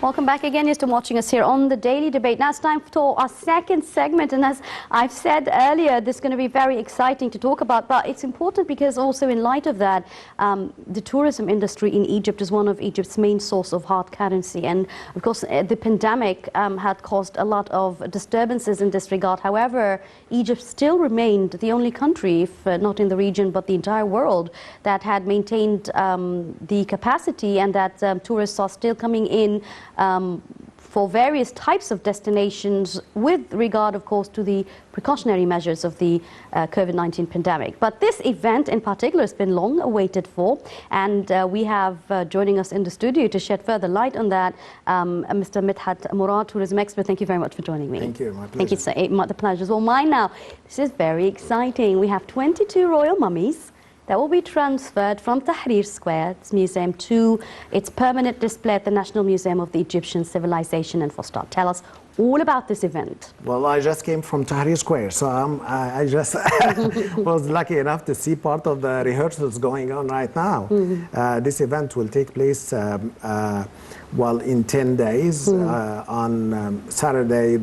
Welcome back again. You're still watching us here on the Daily Debate. Now it's time for our second segment, and as I've said earlier, this is going to be very exciting to talk about, but it's important because also in light of that, the tourism industry in Egypt is one of Egypt's main source of hard currency, and of course the pandemic had caused a lot of disturbances in this regard. However, Egypt still remained the only country, if not in the region but the entire world, that had maintained the capacity, and that tourists are still coming in for various types of destinations with regard, of course, to the precautionary measures of the COVID-19 pandemic. But this event in particular has been long awaited for, and we have joining us in the studio to shed further light on that, Mr. Medhat, Mourad, tourism expert. Thank you very much for joining me. Thank you, my pleasure. Thank you, sir. The pleasure is all mine now. This is very exciting. We have 22 royal mummies that will be transferred from Tahrir Square Museum to its permanent display at the National Museum of the Egyptian Civilization and Fustat. Tell us all about this event. Well, I just came from Tahrir Square, so I just was lucky enough to see part of the rehearsals going on right now. This event will take place well, in 10 days on Saturday,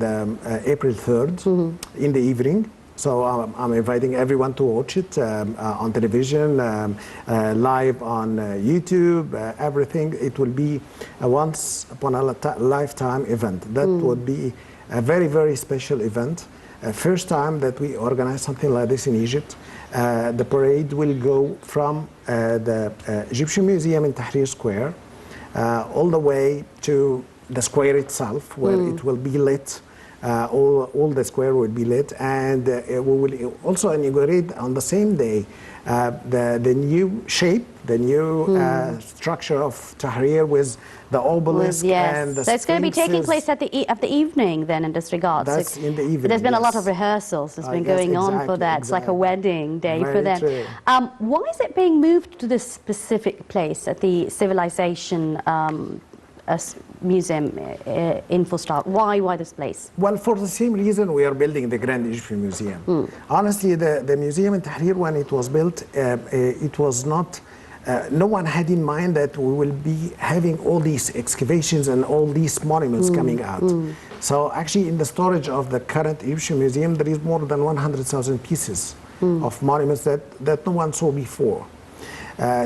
April 3rd, in the evening. So I'm inviting everyone to watch it on television, live on YouTube, everything. It will be a once upon a lifetime event. That would be a very, very special event. First time that we organize something like this in Egypt. The parade will go from the Egyptian Museum in Tahrir Square all the way to the square itself, where it will be lit. All the square will be lit, and we will also inaugurate on the same day the new shape, the new structure of Tahrir with the obelisk and the So it's going to be taking place at the evening then in this regard. That's in the evening. There's been a lot of rehearsals that's been going on for that. It's like a wedding day for them. Why is it being moved to this specific place at the Civilization Museum in Fustat? Why this place? Well, for the same reason we are building the Grand Egyptian Museum. Honestly, the museum in Tahrir, when it was built, it was not, no one had in mind that we will be having all these excavations and all these monuments coming out. So actually in the storage of the current Egyptian Museum, there is more than 100,000 pieces of monuments that no one saw before.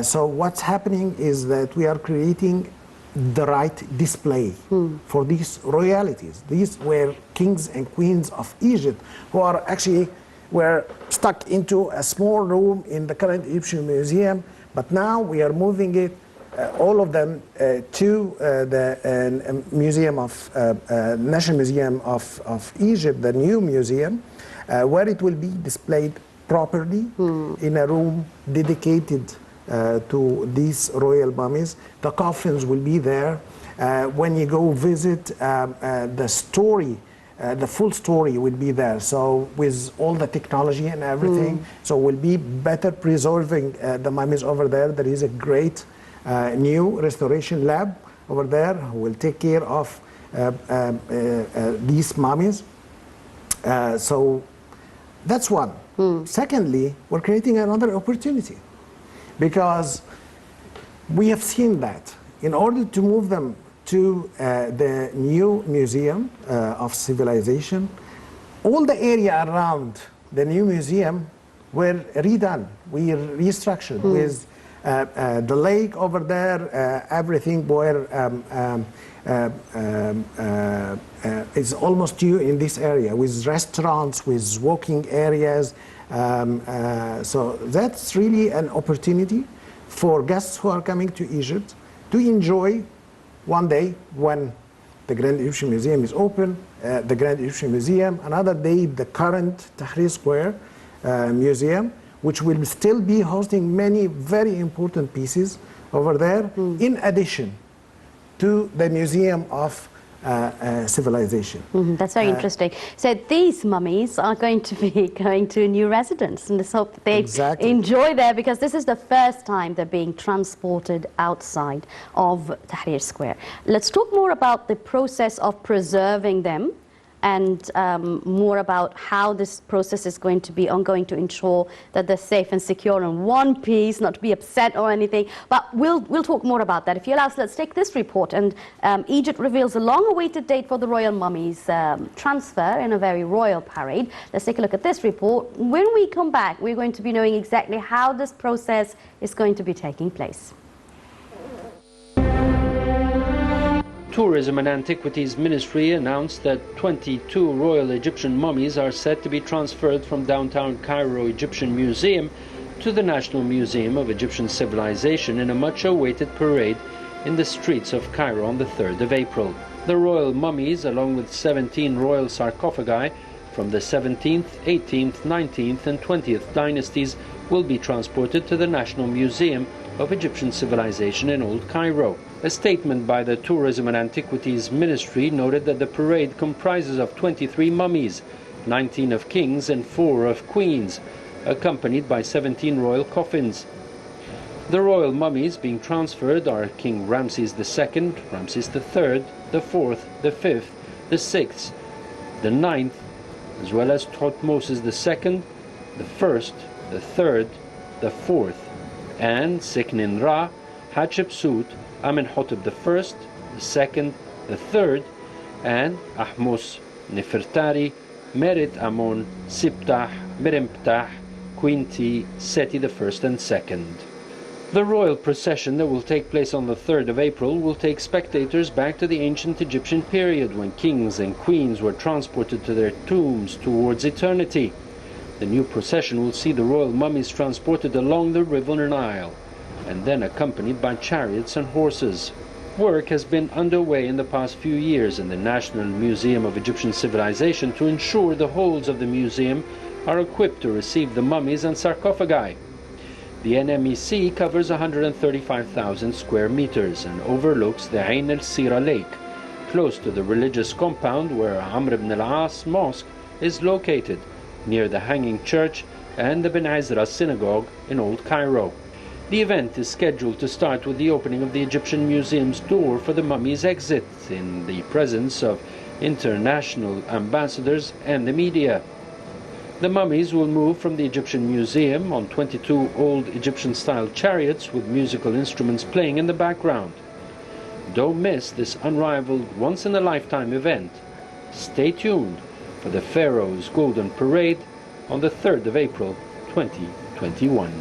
So what's happening is that we are creating the right display for these royalties. These were kings and queens of Egypt who are actually were stuck into a small room in the current Egyptian Museum, but now we are moving it, all of them, to the Museum of National Museum of Egypt, the new museum, where it will be displayed properly in a room dedicated to these royal mummies. The coffins will be there. When you go visit, the story, the full story will be there. So with all the technology and everything, so we'll be better preserving the mummies over there. There is a great new restoration lab over there who will take care of these mummies. So that's one. Secondly, we're creating another opportunity, because we have seen that in order to move them to the new Museum of Civilization, all the area around the new museum were redone. We restructured with the lake over there, everything where is almost new in this area, with restaurants, with walking areas. So that's really an opportunity for guests who are coming to Egypt to enjoy one day when the Grand Egyptian Museum is open, the Grand Egyptian Museum, another day the current Tahrir Square Museum, which will still be hosting many very important pieces over there, in addition to the Museum of Civilization. That's very interesting. So these mummies are going to be going to a new residence, and let's hope that they enjoy there, because this is the first time they're being transported outside of Tahrir Square. Let's talk more about the process of preserving them and more about how this process is going to be ongoing to ensure that they're safe and secure in one piece, not to be upset or anything. But we'll talk more about that. If you allow us, let's take this report. And Egypt reveals a long-awaited date for the royal mummies transfer in a very royal parade. Let's take a look at this report. When we come back, we're going to be knowing exactly how this process is going to be taking place. Tourism and Antiquities Ministry announced that 22 royal Egyptian mummies are set to be transferred from downtown Cairo Egyptian Museum to the National Museum of Egyptian Civilization in a much-awaited parade in the streets of Cairo on the 3rd of April. The royal mummies, along with 17 royal sarcophagi from the 17th, 18th, 19th and 20th dynasties, will be transported to the National Museum of Egyptian Civilization in Old Cairo. A statement by the Tourism and Antiquities Ministry noted that the parade comprises of 23 mummies, 19 of kings and 4 of queens, accompanied by 17 royal coffins. The royal mummies being transferred are King Ramses II, Ramses III, the 4th, the 5th, the 6th, the 9th, as well as Thutmose II, the 1st, the 3rd, the 4th, and Seknin Ra, Hatshepsut, Amenhotep I, the 2nd, the 3rd, and Ahmos, Nefertari, Merit Amon, Siptah, Meremptah, Quinti, Seti I and 2nd. The royal procession that will take place on the 3rd of April will take spectators back to the ancient Egyptian period when kings and queens were transported to their tombs towards eternity. The new procession will see the royal mummies transported along the river Nile and then accompanied by chariots and horses. Work has been underway in the past few years in the National Museum of Egyptian Civilization to ensure the holds of the museum are equipped to receive the mummies and sarcophagi. The NMEC covers 135,000 square meters and overlooks the Ain el-Sira Lake, close to the religious compound where Amr ibn al-As Mosque is located, near the Hanging Church and the Ben Ezra Synagogue in Old Cairo. The event is scheduled to start with the opening of the Egyptian Museum's door for the mummy's exit in the presence of international ambassadors and the media. The mummies will move from the Egyptian Museum on 22 old Egyptian-style chariots with musical instruments playing in the background. Don't miss this unrivaled, once-in-a-lifetime event. Stay tuned for the Pharaoh's Golden Parade on the 3rd of April 2021.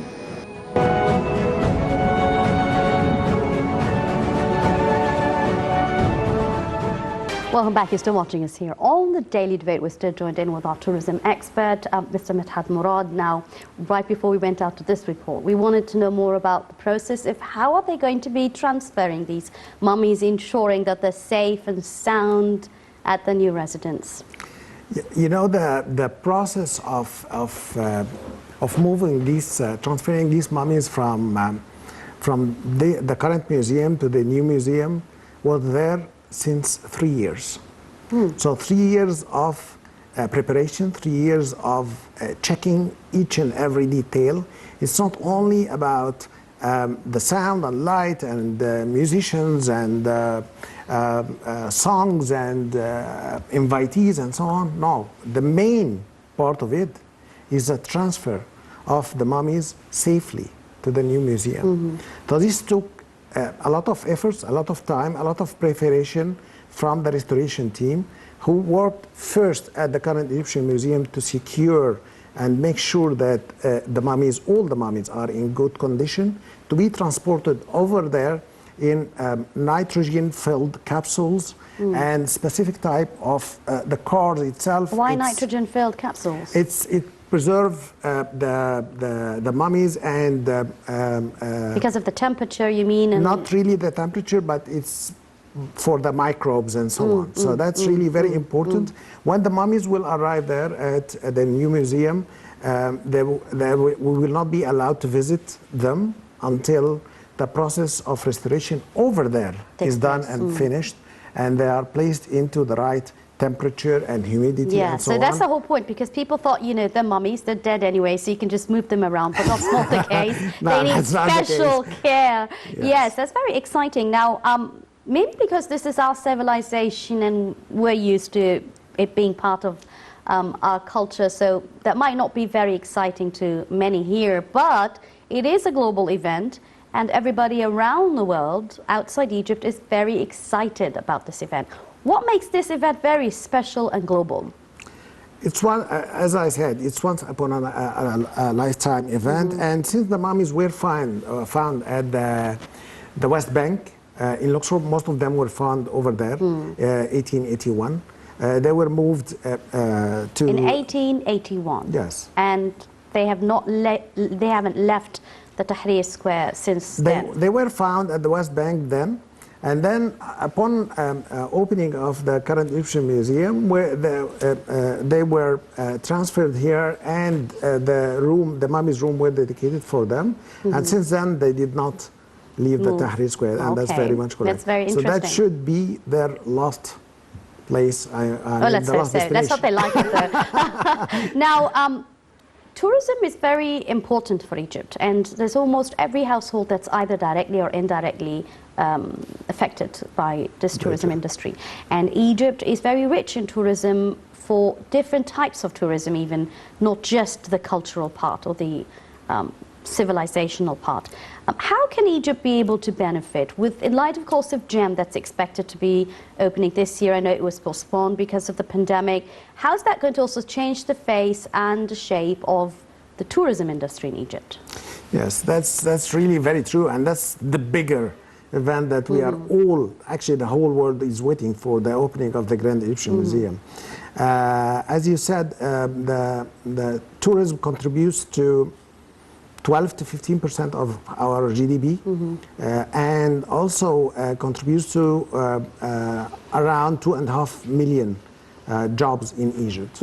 Welcome back. You're still watching us here on the Daily Debate. We're still joined in with our tourism expert, Mr. Medhat Mourad. Now, right before we went out to this report, we wanted to know more about the process of how are they going to be transferring these mummies, ensuring that they're safe and sound at the new residence. You know, the process of moving these, transferring these mummies from the current museum to the new museum was there since 3 years. So 3 years of preparation, 3 years of checking each and every detail. It's not only about the sound and light and musicians and songs and invitees and so on. No, the main part of it is the transfer of the mummies safely to the new museum. So this took a lot of efforts, a lot of time, a lot of preparation from the restoration team who worked first at the current Egyptian Museum to secure and make sure that the mummies, all the mummies, are in good condition to be transported over there in nitrogen-filled capsules and specific type of the cars itself. Why nitrogen-filled capsules? It preserve the mummies and because of the temperature, you mean? And not really the temperature, but it's for the microbes and so on. So that's really very important. When the mummies will arrive there at the new museum, we will not be allowed to visit them until the process of restoration over there is done and finished, and they are placed into the right temperature and humidity and so on. So that's the whole point, because people thought, you know, they're mummies, they're dead anyway, so you can just move them around, but that's not the case. No, they need that's not the special case. care. Yes, that's very exciting. Now, maybe because this is our civilization and we're used to it being part of our culture. So that might not be very exciting to many here, but it is a global event, and everybody around the world outside Egypt is very excited about this event. What makes this event very special and global? It's one, as I said, it's once upon a lifetime event, and since the mummies were found at the West Bank in Luxor, most of them were found over there, 1881. They were moved to... In 1881? Yes. And they have not they haven't left the Tahrir Square since then? They were found at the West Bank then. And then, upon opening of the current Egyptian Museum, where they were transferred here, and the mummy's room were dedicated for them. And since then, they did not leave the Tahrir Square, and that's very much correct. That's very interesting. So that should be their last place. Let's hope so. Let's hope they like it, though. Now, tourism is very important for Egypt, and there's almost every household that's either directly or indirectly affected by this tourism industry. And Egypt is very rich in tourism for different types of tourism, even not just the cultural part or the civilizational part. How can Egypt be able to benefit in light, of course, of GEM that's expected to be opening this year? I know it was postponed because of the pandemic. How's that going to also change the face and the shape of the tourism industry in Egypt? Yes, that's really very true, and that's the bigger event that we are all, actually the whole world is waiting for, the opening of the Grand Egyptian Museum. As you said, the tourism contributes to 12 to 15% of our GDP, and also contributes to around 2.5 million jobs in Egypt.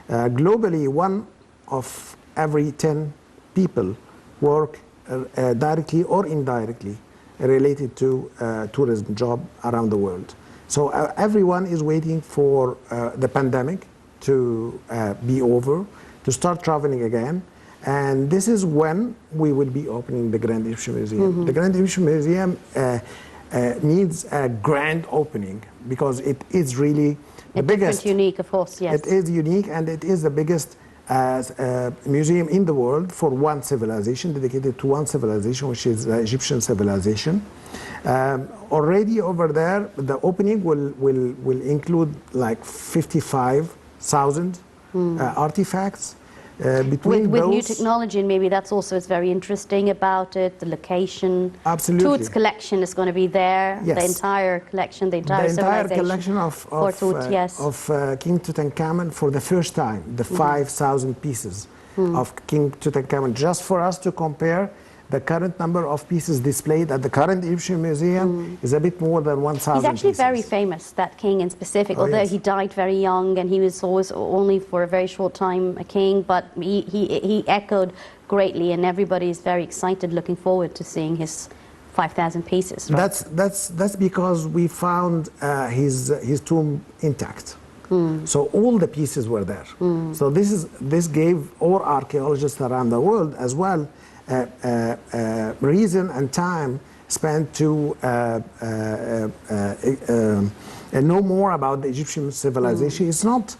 Globally, 1 of every 10 people work directly or indirectly related to tourism job around the world. So everyone is waiting for the pandemic to be over, to start traveling again. And this is when we will be opening the Grand Egyptian Museum. The Grand Egyptian Museum needs a grand opening because it is really the biggest. Unique, of course, yes. It is unique, and it is the biggest museum in the world for one civilization, dedicated to one civilization, which is the Egyptian civilization. Already over there, the opening will include like 55,000 artifacts. Between with those, new technology, and maybe that's also what's very interesting about it, the location. Absolutely. Tut's collection is going to be there, yes. The entire collection, the entire collection of King Tutankhamun for the first time, the 5,000 pieces of King Tutankhamun, just for us to compare. The current number of pieces displayed at the current Egyptian Museum is a bit more than 1,000 He's actually pieces. very famous, that king in specific, although yes. he died very young and he was always only for a very short time a king, but he echoed greatly, and everybody is very excited, looking forward to seeing his 5,000 pieces. Right? That's because we found his tomb intact. So all the pieces were there. So this gave all archaeologists around the world as well reason and time spent to know more about the Egyptian civilization. It's not,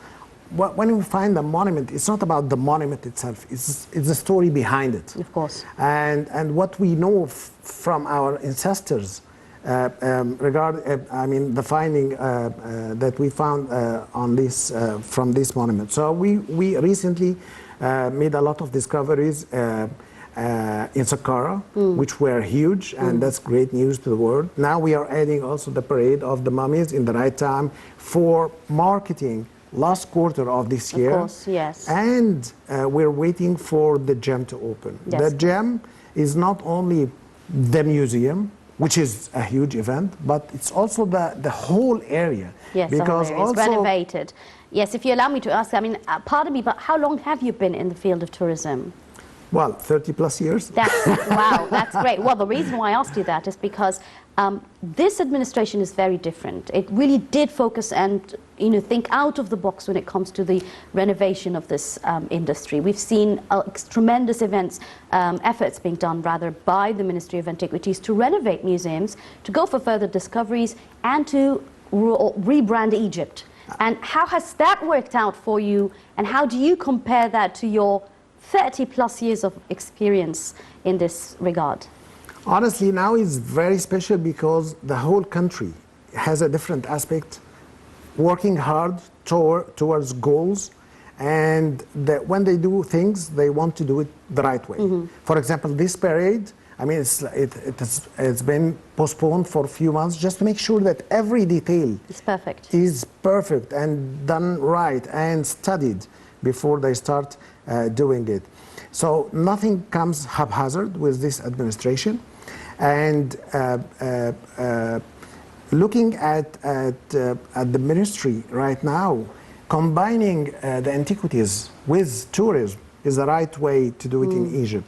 when we find a monument, it's not about the monument itself, it's the story behind it. Of course. And what we know from our ancestors regarding, the finding that we found on this, from this monument. So we recently made a lot of discoveries in Saqqara, which were huge, and that's great news to the world. Now we are adding also the parade of the mummies in the right time for marketing last quarter of this year. Of course, yes. And we're waiting for the GEM to open. Yes. The GEM is not only the museum, which is a huge event, but it's also the whole area. Yes, because the whole area is renovated. Yes, if you allow me to ask, pardon me, but how long have you been in the field of tourism? Well, 30 plus years. Wow, that's great. Well, the reason why I asked you that is because this administration is very different. It really did focus and think out of the box when it comes to the renovation of this industry. We've seen tremendous efforts being done rather by the Ministry of Antiquities to renovate museums, to go for further discoveries, and to rebrand Egypt. And how has that worked out for you, and how do you compare that to your 30 plus years of experience in this regard? Honestly, now it's very special because the whole country has a different aspect, working hard towards goals, and that when they do things, they want to do it the right way. For example, this parade, I mean, it's been postponed for a few months just to make sure that every detail is perfect and done right and studied before they start doing it. So nothing comes haphazard with this administration. And looking at the ministry right now, combining the antiquities with tourism is the right way to do it in Egypt.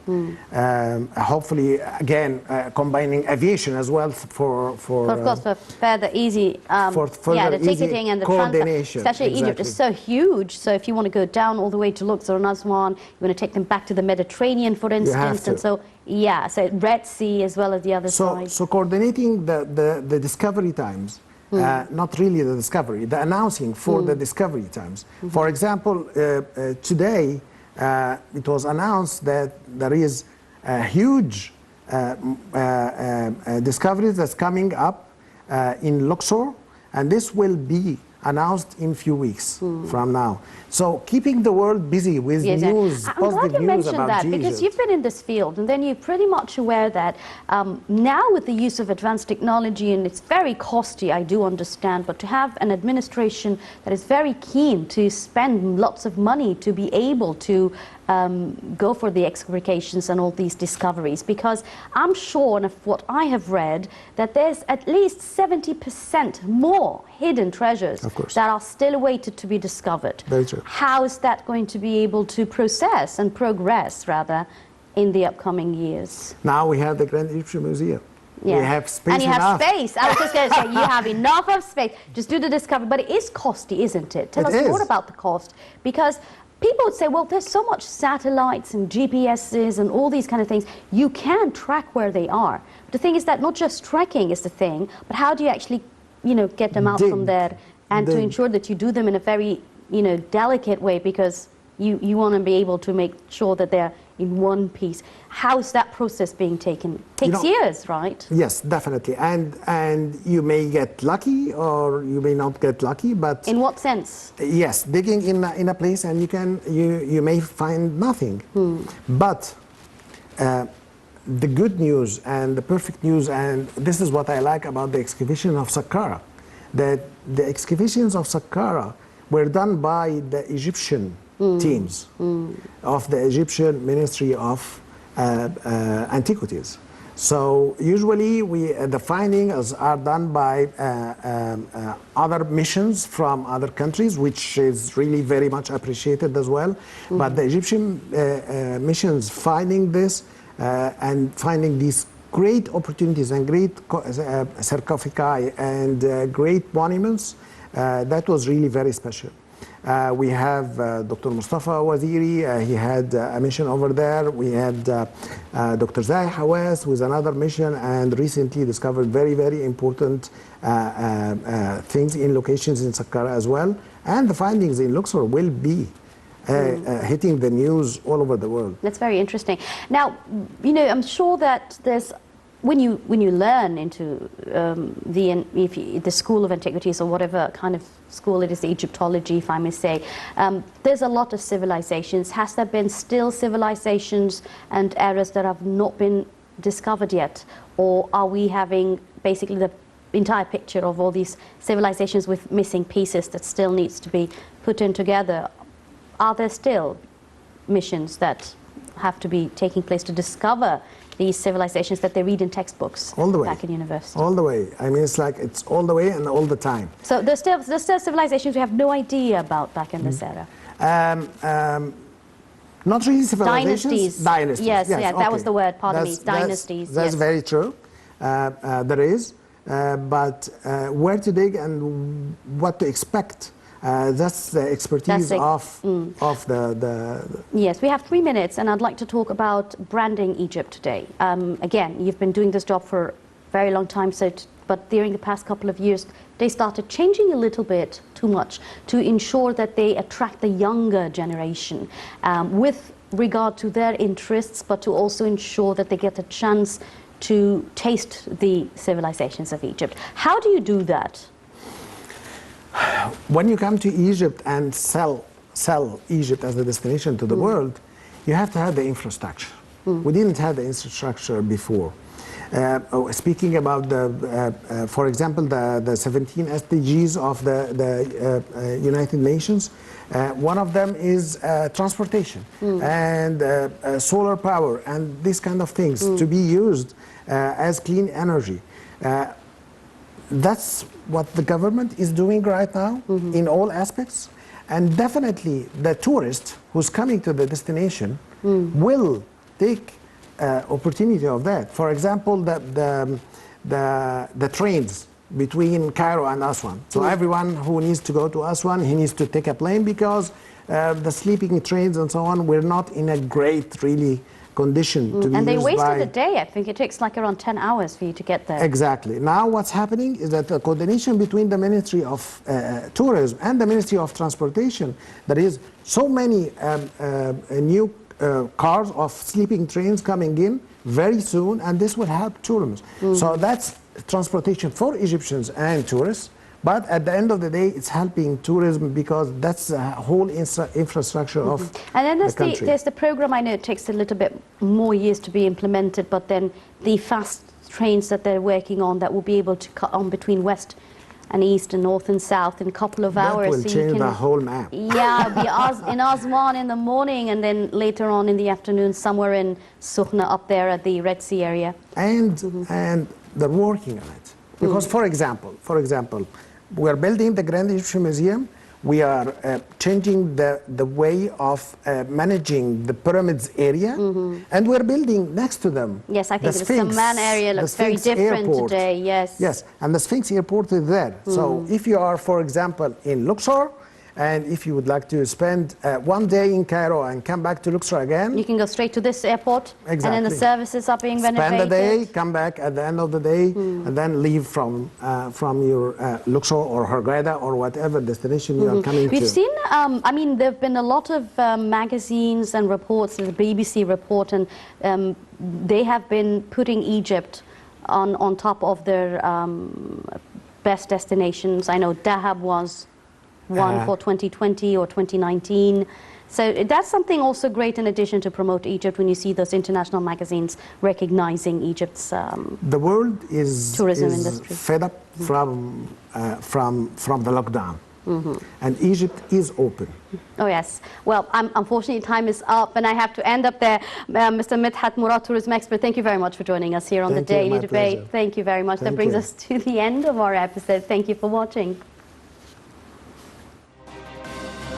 Hopefully, again, combining aviation as well for of course, for further easy, the ticketing and the coordination. Especially Egypt is so huge. So if you want to go down all the way to Luxor and Aswan, you want to take them back to the Mediterranean, for instance, and so so Red Sea as well as the other side. So coordinating the discovery times. Not really the discovery, the announcing for the discovery times. For example, today it was announced that there is a huge discovery that's coming up in Luxor, and this will be announced in a few weeks from now. So keeping the world busy with news, I'm glad you mentioned that, because you've been in this field, and then you're pretty much aware that now with the use of advanced technology, and it's very costly, I do understand, but to have an administration that is very keen to spend lots of money to be able to go for the excavations and all these discoveries, because I'm sure, and of what I have read, that there's at least 70% more hidden treasures that are still awaited to be discovered. Very true. How is that going to be able to process and progress, rather, in the upcoming years? Now we have the Grand Egyptian Museum. We have space and you enough. have space. I was just going to say, you have enough of space. Just do the discovery. But it is costly, isn't it? Tell us more about the cost. Because people would say, well, there's so much satellites and GPSs and all these kind of things. You can track where they are. But the thing is that not just tracking is the thing, but how do you actually, get them out from there, and to ensure that you do them in a very, delicate way, because you want to be able to make sure that they're in one piece. How's that process being taken? Takes years, right? Yes, definitely. And you may get lucky or you may not get lucky, but in what sense? Yes, digging in a place and you may find nothing. But the good news and the perfect news, and this is what I like about the excavation of Saqqara, that the excavations of Saqqara were done by the Egyptian teams of the Egyptian Ministry of Antiquities. So usually the findings are done by other missions from other countries, which is really very much appreciated as well. But the Egyptian missions finding this and finding these great opportunities and great sarcophagi and great monuments, that was really very special. We have Dr. Mustafa Waziri, he had a mission over there. We had Dr. Zahid Hawass with another mission, and recently discovered very, very important things in locations in Saqqara as well. And the findings in Luxor will be hitting the news all over the world. That's very interesting. Now, I'm sure that there's, when you learn into the School of Antiquities, or whatever kind of school it is, the Egyptology, if I may say, there's a lot of civilizations. Has there been still civilizations and eras that have not been discovered yet? Or are we having basically the entire picture of all these civilizations with missing pieces that still needs to be put in together? Are there still missions that have to be taking place to discover these civilizations that they read in textbooks all the way back in university? All the way. I mean, it's like it's all the way and all the time. So there's still civilizations we have no idea about back in this era. Not really civilizations. Dynasties. Yes, okay. that was the word. Pardon me. Dynasties. That's very true. There is, but where to dig and what to expect. That's the expertise of the... Yes, we have 3 minutes, and I'd like to talk about branding Egypt today. Again, you've been doing this job for a very long time, so but during the past couple of years, they started changing a little bit too much to ensure that they attract the younger generation with regard to their interests, but to also ensure that they get a chance to taste the civilizations of Egypt. How do you do that? When you come to Egypt and sell Egypt as a destination to the world, you have to have the infrastructure. We didn't have the infrastructure before. Speaking about for example, the 17 SDGs of the United Nations, one of them is transportation and solar power and these kind of things to be used as clean energy. That's what the government is doing right now in all aspects. And definitely the tourist who's coming to the destination will take opportunity of that. For example, the trains between Cairo and Aswan. So everyone who needs to go to Aswan, he needs to take a plane because the sleeping trains and so on were not in a great, really, condition to be used. And they wasted a day. I think it takes like around 10 hours for you to get there. Exactly. Now what's happening is that the coordination between the Ministry of Tourism and the Ministry of Transportation, there is so many new cars of sleeping trains coming in very soon, and this will help tourism. So that's transportation for Egyptians and tourists. But at the end of the day, it's helping tourism because that's the whole infrastructure of and then the country. there's the program. I know it takes a little bit more years to be implemented, but then the fast trains that they're working on that will be able to cut on between west and east and north and south in a couple of hours. That will change the whole map. Yeah, in Aswan in the morning and then later on in the afternoon somewhere in Sukhna up there at the Red Sea area. And they're working on it. Because for example, we're building the Grand Egyptian Museum. We are changing the way of managing the pyramids area, and we're building next to them. Yes, I think the Saman area looks very different today. Yes. Yes, and the Sphinx Airport is there. So if you are, for example, in Luxor, and if you would like to spend one day in Cairo and come back to Luxor again, you can go straight to this airport. Exactly. And then the services are being renovated. Spend a day, come back at the end of the day, and then leave from your Luxor or Hurghada or whatever destination you are coming to. We've seen, I mean, there have been a lot of magazines and reports, the BBC report, and they have been putting Egypt on top of their best destinations. I know Dahab was one for 2020 or 2019. So that's something also great in addition to promote Egypt when you see those international magazines recognizing Egypt's the world is tourism industry. Fed up from the lockdown. And Egypt is open. Oh yes. Well, unfortunately time is up and I have to end up there. Mr. Medhat, Mourad, tourism expert, thank you very much for joining us here on the Daily Debate. Thank you very much. That brings us to the end of our episode. Thank you for watching.